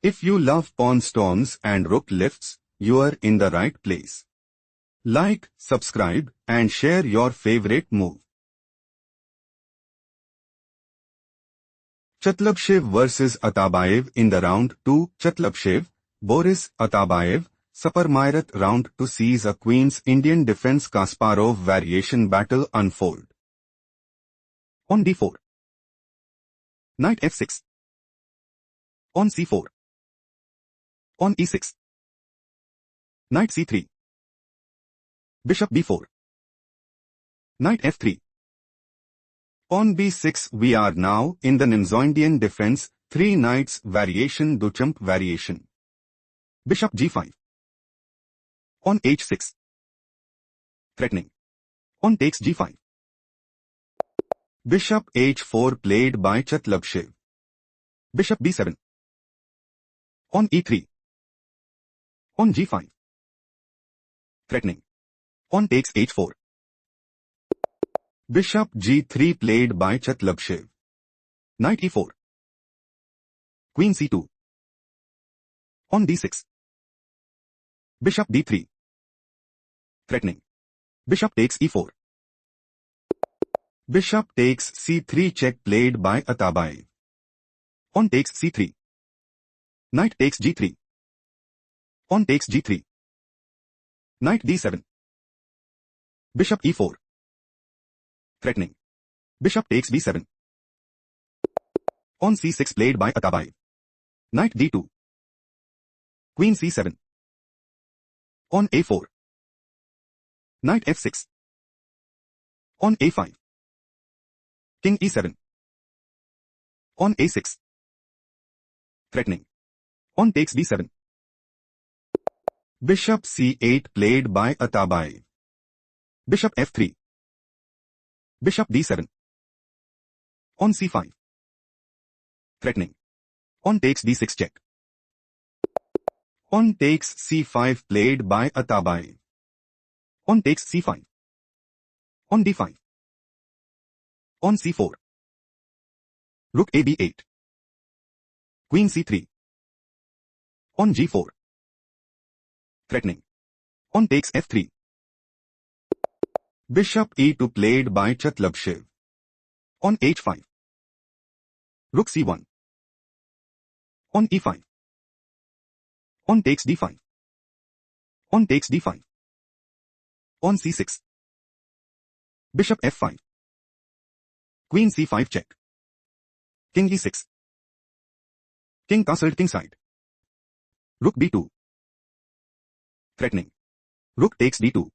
If you love pawn storms and rook lifts, you are in the right place. Like, subscribe, and share your favorite move. Chatalbashev vs Atabayev in the round 2. Chatalbashev, Boris, Atabayev, Saparmyrat round to sees a Queen's Indian defense Kasparov variation battle unfold. On d4. Knight f6. On c4. On e6. Knight c3. Bishop b4. Knight f3. On b6 we are now in the Nimzo-Indian defense, 3 knights variation Duchamp variation. Bishop g5. On h6. Threatening. On takes g5. Bishop h4 played by Chatalbashev. Bishop b7. On e3. On g5. Threatening. On takes h4. Bishop g3 played by Chatalbashev. Knight e4. Queen c2. On d6. Bishop d3. Threatening. Bishop takes e4. Bishop takes c3 check played by Atabayev. On takes c3. Knight takes g3. On takes g3. Knight d7. Bishop e4. Threatening. Bishop takes b7. On c6 played by Atabayev. Knight d2. Queen c7. On a4. Knight f6. On a5. King e7. On a6. Threatening. On takes b7. Bishop c8 played by Atabayev. Bishop f3. Bishop d7. On c5. Threatening. On takes d6 check. On takes c5 played by Atabayev. On takes c5. On d5. On c4. Rook a b8. Queen c3. On g4. Threatening. On takes f3. Bishop e2 played by Chatalbashev. On h5. Rook c1. On e5. On takes d5. On takes d5. On c6. Bishop f5. Queen c5 check. King e6. King castled kingside. Rook b2. Threatening. Rook takes d2.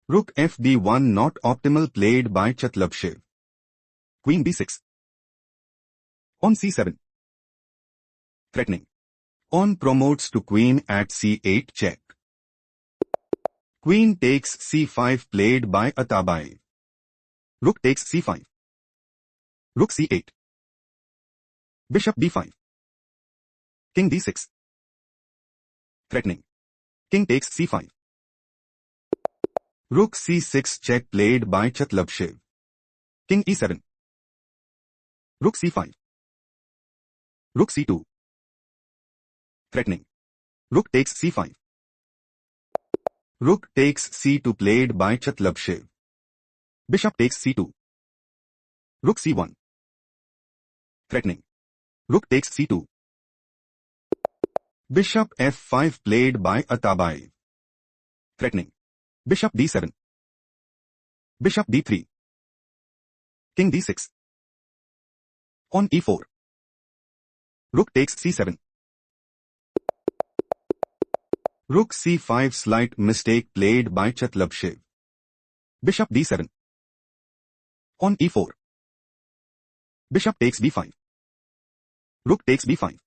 Rook fd1 not optimal played by Chatalbashev. Queen b6. On c7. Threatening. On promotes to queen at c8 check. Queen takes c5 played by Atabayev. Rook takes c5. Rook c8. Bishop b5. King d6. Threatening. King takes c5. Rook c6 check played by Chatalbashev. King e7. Rook c5. Rook c2. Threatening. Rook takes c5. Rook takes c2 played by Chatalbashev. Bishop takes c2. Rook c1. Threatening. Rook takes c2. Bishop f5 played by Atabayev. Threatening. Bishop d7. Bishop d3. King d6. On e4. Rook takes c7. Rook c5 slight mistake played by Chatalbashev. Bishop d7. On e4. Bishop takes b5. Rook takes b5.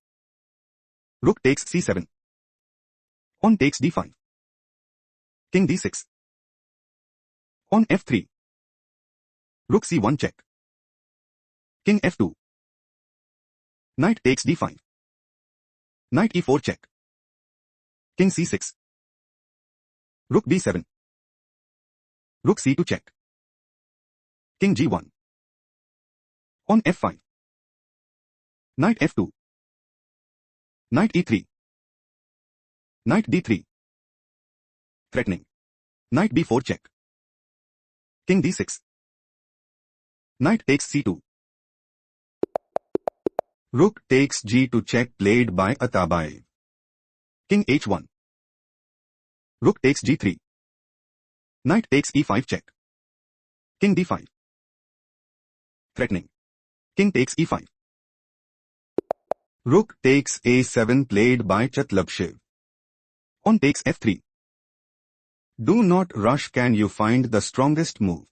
Rook takes c7. On takes d5. King d6. On f3. Rook c1 check. King f2. Knight takes d5. Knight e4 check. King c6. Rook b7. Rook c2 check. King g1. On f5. Knight f2. Knight e3. Knight d3. Threatening. Knight b4 check. King d6. Knight takes c2. Rook takes g2 check played by Atabayev. King h1. Rook takes g3. Knight takes e5 check. King d5. Threatening. King takes e5. Rook takes a7 played by Chatalbashev. Pawn takes f3. Do not rush, can you find the strongest move?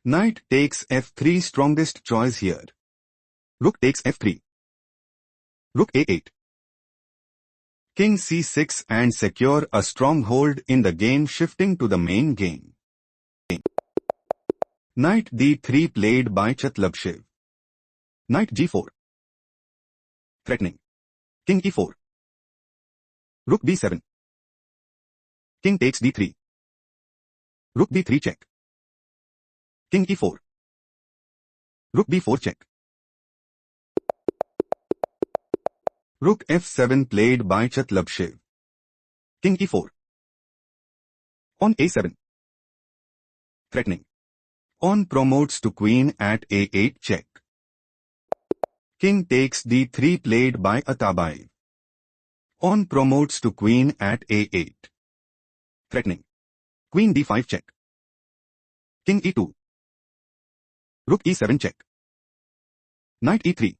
Knight takes f3, strongest choice here. Rook takes f3. Rook a8. King c6 and secure a stronghold in the game, shifting to the main game. Knight d3 played by Chatalbashev. Knight g4. Threatening. King e4. Rook b7. King takes d3. Rook b3 check. King e4. Rook b4 check. Rook f7 played by Chatalbashev. King e4. Pawn a7. Threatening. Pawn promotes to queen at a8 check. King takes d3 played by Atabayev. Pawn promotes to queen at a8. Threatening. Queen d5 check. King e2. Rook e7 check. Knight e3.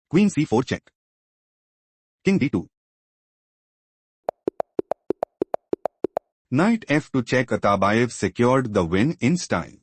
Queen c4 check. King d2. Knight f2 check. Atabayev secured the win in style.